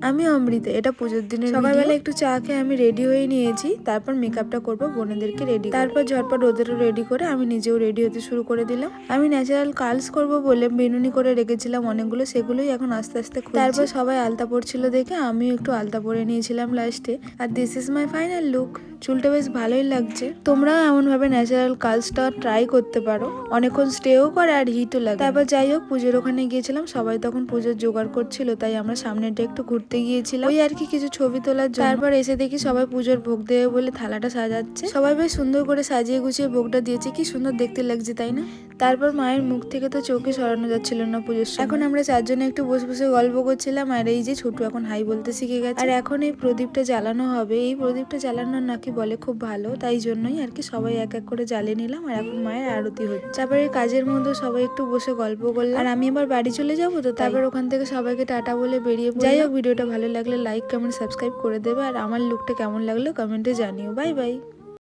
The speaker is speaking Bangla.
আমি অমৃতা, এটা পুজোর দিনের সকালবেলা একটু চা খেয়ে আমি রেডি হয়ে নিয়েছি। তারপর মেকআপটা করবো, বোনেদেরকে রেডি, তারপর ঝটপট ওদেরও রেডি করে আমি নিজেও রেডি হতে শুরু করে দিলাম। আমি ন্যাচারাল কার্লস করবো বলে বেনুনি করে রেখেছিলাম অনেকগুলো, সেগুলোই এখন আস্তে আস্তে খুলছি। তারপর সবাই আলতা পড়ছিল দেখে আমিও একটু আলতা পরে নিয়েছিলাম লাস্টে। আর this is my final look. চুলটা বেশ ভালোই লাগছে। তোমরাও এমন ভাবে ন্যাচারাল কার্লসটা ট্রাই করতে পারো, অনেকক্ষণ স্টেও করে আর হিটও লাগে। তারপর যাই হোক, পুজোর ওখানে গিয়েছিলাম, সবাই তখন পুজোর জোগাড় করছিল, তাই আমরা সামনেটা একটু ঘুরতে গিয়েছিলাম, ওই আর কি কিছু ছবি তোলার জন্য। তারপর এসে দেখি সবাই পুজোর ভোগ দেবে বলে থালাটা সাজাচ্ছে। সবাই বেশ সুন্দর করে সাজিয়ে গুছিয়ে ভোগটা দিয়েছে, কি সুন্দর দেখতে লাগছে তাই না? তারপর মায়ের মুখ থেকে তো চোখে সরানো যাচ্ছিল না পুজোর সময়। এখন আমরা চারজনে একটু বসে বসে গল্প করছিলাম, আর এই যে ছোটু এখন হাই বলতে শিখে গেছে। আর এখন এই প্রদীপটা জ্বালানো হবে, এই প্রদীপটা জ্বালানো নাকি বলে খুব ভালো, তাই জন্যই আর কি সবাই এক এক করে জ্বালিয়ে নিলাম। আর এখন মায়ের আরতি হচ্ছে। তারপরে কাজের মধ্যে সবাই একটু বসে গল্প করলাম, আর আমি আবার বাড়ি চলে যাবো, তো তারপর ওখান থেকে সবাইকে টাটা বলে বেরিয়ে পড়লাম। যাই হোক, ভিডিওটা ভালো লাগলে লাইক কমেন্ট সাবস্ক্রাইব করে দেবে, আর আমার লুকটা কেমন লাগলো কমেন্টে জানিও। Bye bye.